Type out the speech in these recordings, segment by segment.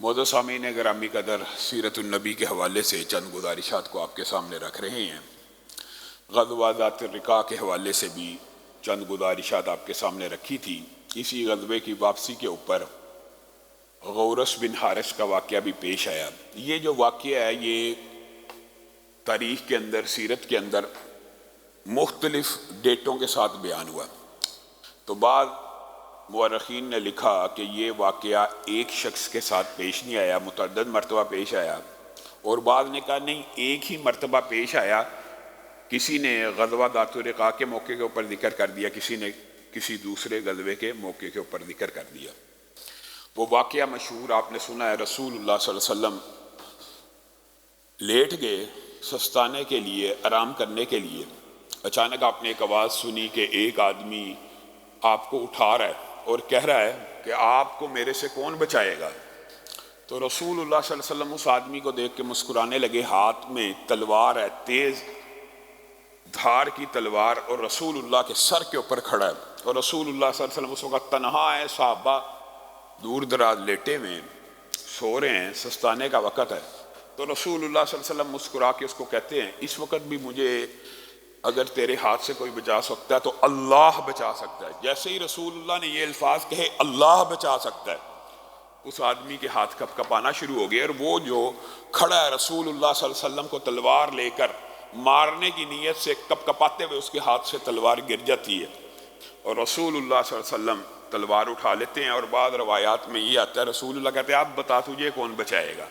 معزز سامعین گرامی قدر، سیرت النبی کے حوالے سے چند گزارشات کو آپ کے سامنے رکھ رہے ہیں۔ غزوہ ذات الرقاع کے حوالے سے بھی چند گزارشات آپ کے سامنے رکھی تھی۔ اسی غزوے کی واپسی کے اوپر غورث بن حارث کا واقعہ بھی پیش آیا۔ یہ جو واقعہ ہے یہ تاریخ کے اندر، سیرت کے اندر مختلف ڈیٹوں کے ساتھ بیان ہوا۔ تو بعض مورخین نے لکھا کہ یہ واقعہ ایک شخص کے ساتھ پیش نہیں آیا، متعدد مرتبہ پیش آیا، اور بعض نے کہا نہیں، ایک ہی مرتبہ پیش آیا، کسی نے غزوہ ذات الرقاع کے موقع کے اوپر ذکر کر دیا، کسی نے کسی دوسرے غزوے کے موقع کے اوپر ذکر کر دیا۔ وہ واقعہ مشہور آپ نے سنا ہے، رسول اللہ صلی اللہ علیہ وسلم لیٹ گئے سستانے کے لیے، آرام کرنے کے لیے۔ اچانک آپ نے ایک آواز سنی کہ ایک آدمی آپ کو اٹھا رہا ہے اور کہہ رہا ہے کہ آپ کو میرے سے کون بچائے گا؟ تو رسول اللہ صلی اللہ علیہ وسلم اس آدمی کو دیکھ کے مسکرانے لگے۔ ہاتھ میں تلوار ہے، تیز دھار کی تلوار، اور رسول اللہ کے سر کے اوپر کھڑا ہے، اور رسول اللہ صلی اللہ علیہ وسلم اس وقت تنہا ہے، صحابہ دور دراز لیٹے ہوئے ہیں، سو رہے ہیں، سستانے کا وقت ہے۔ تو رسول اللہ صلی اللہ علیہ وسلم مسکرا کے اس کو کہتے ہیں، اس وقت بھی مجھے اگر تیرے ہاتھ سے کوئی بچا سکتا ہے تو اللہ بچا سکتا ہے۔ جیسے ہی رسول اللہ نے یہ الفاظ کہے اللہ بچا سکتا ہے، اس آدمی کے ہاتھ کپ کپانا شروع ہو گئے، اور وہ جو کھڑا ہے رسول اللہ صلی اللہ علیہ وسلم کو تلوار لے کر مارنے کی نیت سے کپ کپاتے ہوئے اس کے ہاتھ سے تلوار گر جاتی ہے، اور رسول اللہ صلی اللہ علیہ وسلم تلوار اٹھا لیتے ہیں۔ اور بعض روایات میں یہ آتا ہے رسول اللہ کہتے ہیں اب بتا تجھے کون بچائے گا؟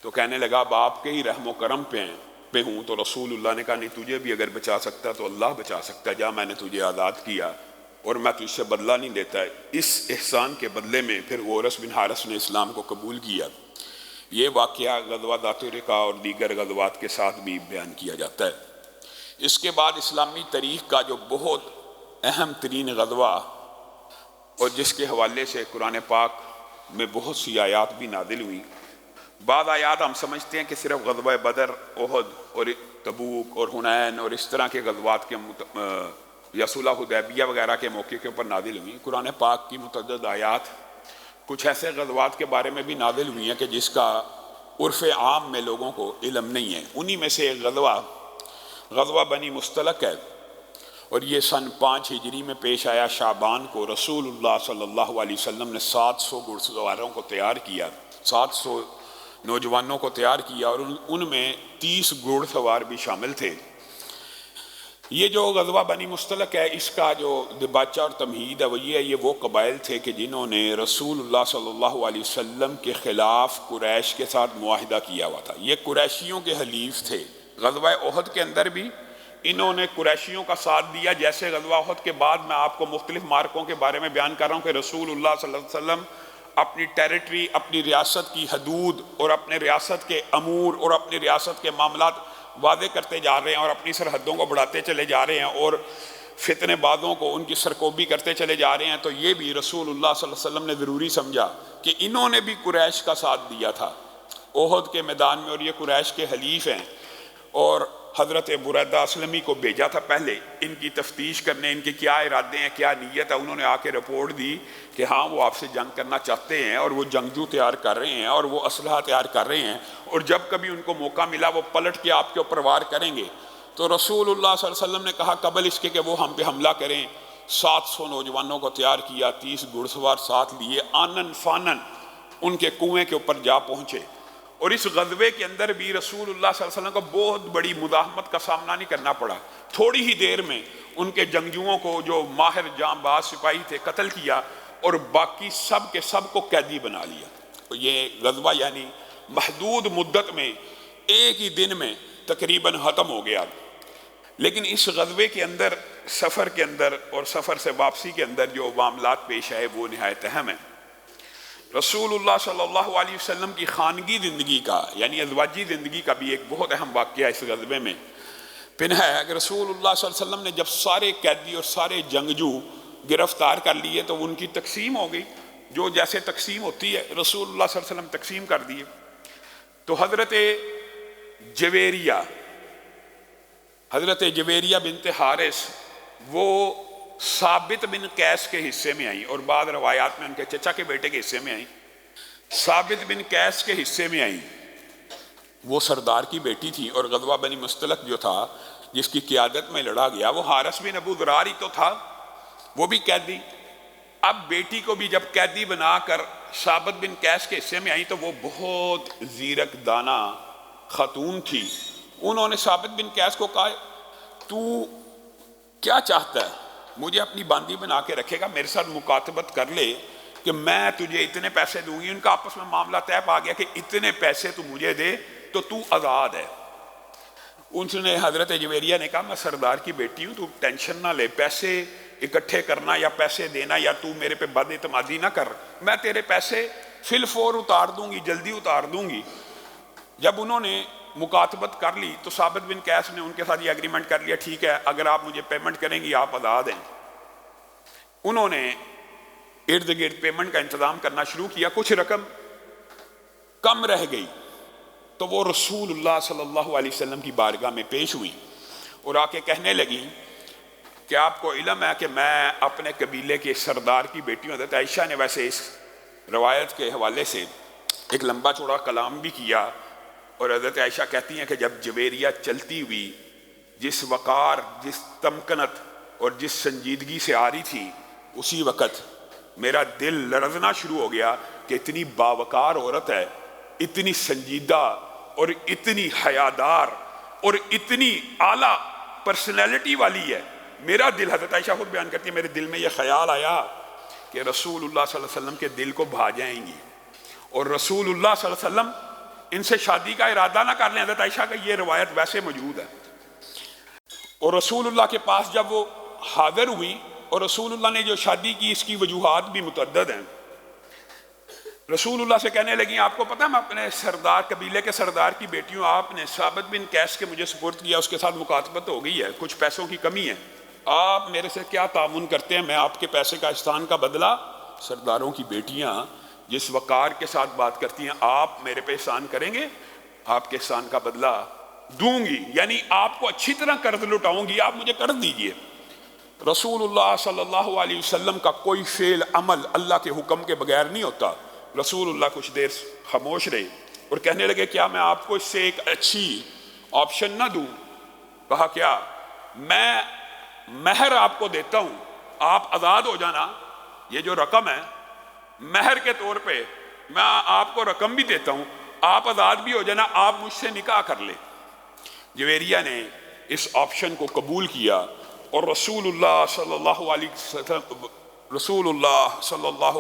تو کہنے لگا اب آپ کے ہی رحم و کرم پہ ہوں۔ تو رسول اللہ نے کہا نہیں، تجھے بھی اگر بچا سکتا ہے تو اللہ بچا سکتا ہے، جا میں نے تجھے آزاد کیا اور میں تجھ سے بدلہ نہیں لیتا۔ اس احسان کے بدلے میں پھر غورث بن حارث نے اسلام کو قبول کیا۔ یہ واقعہ غزوہ ذات الرقاع اور دیگر غزوات کے ساتھ بھی بیان کیا جاتا ہے۔ اس کے بعد اسلامی تاریخ کا جو بہت اہم ترین غزوہ اور جس کے حوالے سے قرآن پاک میں بہت سی آیات بھی نازل ہوئی، بعض آیات ہم سمجھتے ہیں کہ صرف غزوہ بدر، احد اور تبوک اور حنین اور اس طرح کے غزوات کے یا صلح حدیبیہ وغیرہ کے موقع کے اوپر نازل ہوئی۔ قرآن پاک کی متعدد آیات کچھ ایسے غزوات کے بارے میں بھی نازل ہوئی ہیں کہ جس کا عرف عام میں لوگوں کو علم نہیں ہے۔ انہی میں سے ایک غزوہ بنی مستلق ہے، اور یہ سن 5 ہجری میں پیش آیا۔ شعبان کو رسول اللہ صلی اللہ علیہ وسلم نے 700 گھڑ سواروں کو تیار کیا، 700 نوجوانوں کو تیار کیا، اور ان میں 30 گھڑ سوار بھی شامل تھے۔ یہ جو غزوہ بنی مستلق ہے، اس کا جو دباچہ اور تمہید ہے وہ یہ ہے، یہ وہ قبائل تھے کہ جنہوں نے رسول اللہ صلی اللہ علیہ وسلم کے خلاف قریش کے ساتھ معاہدہ کیا ہوا تھا۔ یہ قریشیوں کے حلیف تھے۔ غزوہ احد کے اندر بھی انہوں نے قریشیوں کا ساتھ دیا۔ جیسے غزوہ احد کے بعد میں آپ کو مختلف مارکوں کے بارے میں بیان کر رہا ہوں کہ رسول اللہ صلی اللہ علیہ وسلم اپنی ٹیریٹری، اپنی ریاست کی حدود اور اپنے ریاست کے امور اور اپنی ریاست کے معاملات واضح کرتے جا رہے ہیں، اور اپنی سرحدوں کو بڑھاتے چلے جا رہے ہیں، اور فتنے بازوں کو ان کی سرکوبی کرتے چلے جا رہے ہیں۔ تو یہ بھی رسول اللہ صلی اللہ علیہ وسلم نے ضروری سمجھا کہ انہوں نے بھی قریش کا ساتھ دیا تھا احد کے میدان میں، اور یہ قریش کے حلیف ہیں، اور حضرت بریدہ اسلمی کو بھیجا تھا پہلے ان کی تفتیش کرنے، ان کے کیا ارادے ہیں، کیا نیت ہے۔ انہوں نے آ کے رپورٹ دی کہ ہاں وہ آپ سے جنگ کرنا چاہتے ہیں، اور وہ جنگجو تیار کر رہے ہیں، اور وہ اسلحہ تیار کر رہے ہیں، اور جب کبھی ان کو موقع ملا وہ پلٹ کے آپ کے اوپر وار کریں گے۔ تو رسول اللہ صلی اللہ علیہ وسلم نے کہا قبل اس کے کہ وہ ہم پہ حملہ کریں، 700 نوجوانوں کو تیار کیا، 30 گھڑ سوار ساتھ لیے، آنن فانن ان کے کنویں کے اوپر جا پہنچے۔ اور اس غزوے کے اندر بھی رسول اللہ صلی اللہ علیہ وسلم کو بہت بڑی مزاحمت کا سامنا نہیں کرنا پڑا۔ تھوڑی ہی دیر میں ان کے جنگجوؤں کو جو ماہر جاں باز سپاہی تھے قتل کیا، اور باقی سب کے سب کو قیدی بنا لیا۔ تو یہ غزوہ یعنی محدود مدت میں ایک ہی دن میں تقریباً ختم ہو گیا۔ لیکن اس غزوے کے اندر، سفر کے اندر اور سفر سے واپسی کے اندر جو معاملات پیش آئے وہ نہایت اہم ہیں۔ رسول اللہ صلی اللہ علیہ وسلم کی خانگی زندگی کا یعنی ازواجی زندگی کا بھی ایک بہت اہم واقعہ اس غزوے میں پنہا ہے کہ رسول اللہ صلی اللہ علیہ وسلم نے جب سارے قیدی اور سارے جنگجو گرفتار کر لیے تو ان کی تقسیم ہو گئی، جو جیسے تقسیم ہوتی ہے رسول اللہ صلی اللہ علیہ وسلم تقسیم کر دیے۔ تو حضرت جویریہ بنت حارث وہ ثابت بن قیس کے حصے میں آئیں، اور بعض روایات میں ان کے چچا کے بیٹے کے حصے میں آئیں۔ ثابت بن قیس کے حصے میں آئیں، وہ سردار کی بیٹی تھی، اور غزوہ بنی مستلق جو تھا جس کی قیادت میں لڑا گیا وہ حارث بن ابو ذرار ہی تو تھا، وہ بھی قیدی۔ اب بیٹی کو بھی جب قیدی بنا کر ثابت بن قیس کے حصے میں آئی تو وہ بہت زیرک دانا خاتون تھی۔ انہوں نے ثابت بن قیس کو کہا تو کیا چاہتا ہے، مجھے اپنی باندی بنا کے رکھے گا، میرے ساتھ مکاتبت کر لے کہ میں تجھے اتنے پیسے دوں گی۔ ان کا آپس میں معاملہ طے پا گیا کہ اتنے پیسے تو مجھے دے تو تو آزاد ہے۔ ان نے حضرت جویریہ نے کہا میں سردار کی بیٹی ہوں، تو ٹینشن نہ لے، پیسے اکٹھے کرنا یا پیسے دینا یا تو میرے پہ بد اعتمادی نہ کر، میں تیرے پیسے فی الفور اتار دوں گی، جلدی اتار دوں گی۔ جب انہوں نے مکاتبت کر لی تو ثابت بن قیس نے ان کے ساتھ یہ اگریمنٹ کر لیا، ٹھیک ہے اگر آپ مجھے پیمنٹ کریں گی آپ آزاد ہیں۔ انہوں نے ارد گرد پیمنٹ کا انتظام کرنا شروع کیا، کچھ رقم کم رہ گئی تو وہ رسول اللہ صلی اللہ علیہ وسلم کی بارگاہ میں پیش ہوئی اور آ کے کہنے لگی کہ آپ کو علم ہے کہ میں اپنے قبیلے کے سردار کی بیٹی ہوں۔ حضرت عائشہ نے ویسے اس روایت کے حوالے سے ایک لمبا چوڑا کلام بھی کیا، اور حضرت عائشہ کہتی ہیں کہ جب جویریہ چلتی ہوئی جس وقار، جس تمکنت اور جس سنجیدگی سے آ رہی تھی، اسی وقت میرا دل لرزنا شروع ہو گیا کہ اتنی باوقار عورت ہے، اتنی سنجیدہ اور اتنی حیادار اور اتنی اعلیٰ پرسنالٹی والی ہے۔ میرا دل، حضرت عائشہ خود بیان کرتی ہے، میرے دل میں یہ خیال آیا کہ رسول اللہ صلی اللہ علیہ وسلم کے دل کو بھا جائیں گی اور رسول اللہ صلی اللہ علیہ وسلم ان سے شادی کا ارادہ نہ کر لیں۔ حضرت عائشہ کا یہ روایت ویسے موجود ہے۔ اور رسول اللہ کے پاس جب وہ حاضر ہوئی اور رسول اللہ نے جو شادی کی اس کی وجوہات بھی متعدد ہیں، رسول اللہ سے کہنے لگی آپ کو پتہ میں اپنے سردار، قبیلے کے سردار کی بیٹی ہوں، آپ نے ثابت بن قیس کے مجھے سپرد کیا، اس کے ساتھ مکاتبت ہو گئی ہے، کچھ پیسوں کی کمی ہے، آپ میرے سے کیا تعاون کرتے ہیں؟ میں آپ کے پیسے کا احسان کا بدلہ، سرداروں کی بیٹیاں جس وقار کے ساتھ بات کرتی ہیں، آپ میرے پہ احسان کریں گے، آپ کے احسان کا بدلہ دوں گی، یعنی آپ کو اچھی طرح قرض لٹاؤں گی، آپ مجھے قرض دیجئے۔ رسول اللہ صلی اللہ علیہ وسلم کا کوئی فعل عمل اللہ کے حکم کے بغیر نہیں ہوتا۔ رسول اللہ کچھ دیر خاموش رہے اور کہنے لگے کیا میں آپ کو اس سے ایک اچھی آپشن نہ دوں؟ کہا کیا؟ میں مہر آپ کو دیتا ہوں، آپ آزاد ہو جانا، یہ جو رقم ہے مہر کے طور پہ میں آپ کو رقم بھی دیتا ہوں، آپ آزاد بھی ہو جانا، آپ مجھ سے نکاح کر لیں۔ جویریہ نے اس آپشن کو قبول کیا اور رسول اللہ صلی اللہ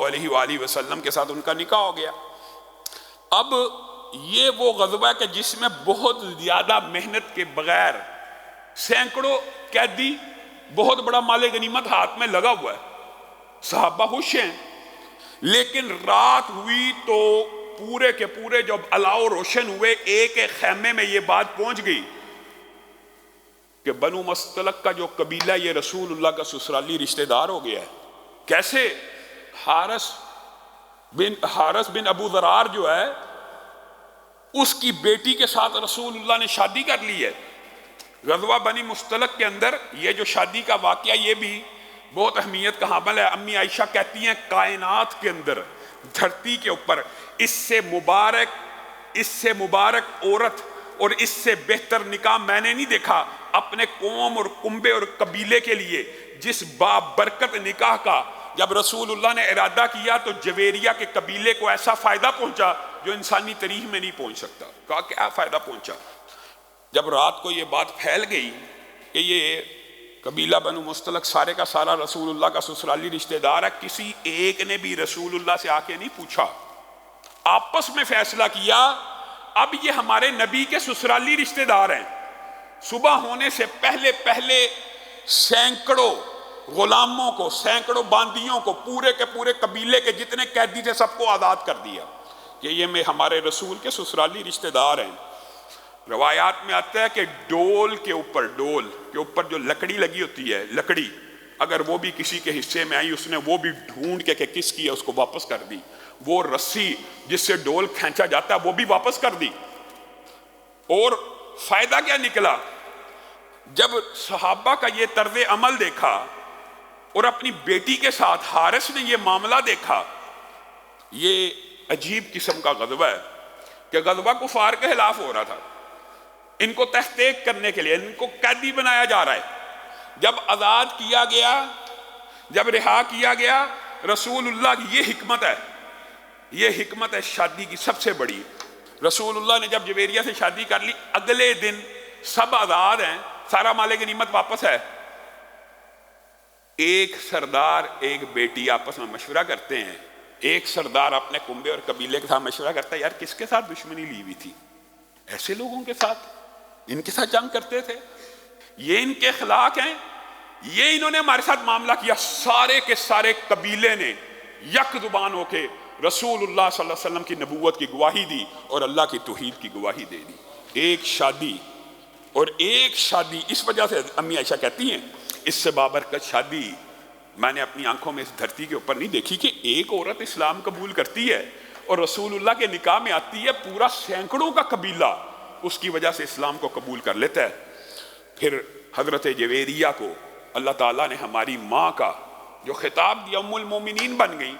علیہ وآلہ وسلم کے ساتھ ان کا نکاح ہو گیا۔ اب یہ وہ غزوہ ہے کہ جس میں بہت زیادہ محنت کے بغیر سینکڑوں قیدی، بہت بڑا مال غنیمت ہاتھ میں لگا ہوا ہے، صحابہ خوش ہیں، لیکن رات ہوئی تو پورے کے پورے جب الاؤ روشن ہوئے ایک ایک خیمے میں یہ بات پہنچ گئی کہ بنو مستلق کا جو قبیلہ یہ رسول اللہ کا سسرالی رشتہ دار ہو گیا ہے۔ کیسے؟ حارث بن ابو ذرار جو ہے اس کی بیٹی کے ساتھ رسول اللہ نے شادی کر لی ہے۔ غزوہ بنی مستلق کے اندر یہ جو شادی کا واقعہ یہ بھی بہت اہمیت کا حامل ہے۔ امی عائشہ کہتی ہیں کائنات کے اندر، دھرتی کے اوپر اس سے مبارک عورت اور اس سے بہتر نکاح میں نے نہیں دیکھا اپنے قوم اور کنبے اور قبیلے کے لیے۔ جس بابرکت نکاح کا جب رسول اللہ نے ارادہ کیا تو جویریہ کے قبیلے کو ایسا فائدہ پہنچا جو انسانی تاریخ میں نہیں پہنچ سکتا۔ کہا کیا فائدہ پہنچا؟ جب رات کو یہ بات پھیل گئی کہ یہ قبیلہ بنو مستلق سارے کا سارا رسول اللہ کا سسرالی رشتہ دار ہے، کسی ایک نے بھی رسول اللہ سے آ کے نہیں پوچھا، آپس میں فیصلہ کیا اب یہ ہمارے نبی کے سسرالی رشتہ دار ہیں، صبح ہونے سے پہلے سینکڑوں غلاموں کو، سینکڑوں باندیوں کو، پورے کے پورے قبیلے کے جتنے قیدی تھے سب کو آزاد کر دیا کہ یہ میں ہمارے رسول کے سسرالی رشتہ دار ہیں۔ روایات میں آتا ہے کہ ڈول کے اوپر جو لکڑی لگی ہوتی ہے، لکڑی اگر وہ بھی کسی کے حصے میں آئی، اس نے وہ بھی ڈھونڈ کے کہ کس کی ہے اس کو واپس کر دی، وہ رسی جس سے ڈول کھینچا جاتا ہے وہ بھی واپس کر دی۔ اور فائدہ کیا نکلا؟ جب صحابہ کا یہ طرز عمل دیکھا اور اپنی بیٹی کے ساتھ حارث نے یہ معاملہ دیکھا، یہ عجیب قسم کا غزوہ ہے کہ غزوہ کفار کے خلاف ہو رہا تھا، ان کو تحقیق کرنے کے لیے ان کو قیدی بنایا جا رہا ہے۔ جب آزاد کیا گیا، جب رہا کیا گیا، رسول اللہ کی یہ حکمت ہے، یہ حکمت ہے شادی کی سب سے بڑی۔ رسول اللہ نے جب جویریہ سے شادی کر لی، اگلے دن سب آزاد ہیں، سارا مال غنیمت واپس ہے، ایک سردار ایک بیٹی آپس میں مشورہ کرتے ہیں، ایک سردار اپنے کنبے اور قبیلے کے ساتھ مشورہ کرتا ہے، یار کس کے ساتھ دشمنی لی ہوئی تھی؟ ایسے لوگوں کے ساتھ، ان کے ساتھ جنگ کرتے تھے، یہ ان کے اخلاق ہیں، یہ انہوں نے ہمارے ساتھ معاملہ کیا۔ سارے کے سارے قبیلے نے یک زبان ہو کے رسول اللہ صلی اللہ علیہ وسلم کی نبوت کی گواہی دی اور اللہ کی توحید کی گواہی دے دی۔ ایک شادی، اور ایک شادی، اس وجہ سے امی عائشہ کہتی ہیں اس سے بابرکت شادی میں نے اپنی آنکھوں میں اس دھرتی کے اوپر نہیں دیکھی کہ ایک عورت اسلام قبول کرتی ہے اور رسول اللہ کے نکاح میں آتی ہے، پورا سینکڑوں کا قبیلہ اس کی وجہ سے اسلام کو قبول کر لیتا ہے۔ پھر حضرت جویریہ کو اللہ تعالیٰ نے ہماری ماں کا جو خطاب دیا، ام المومنین بن گئی۔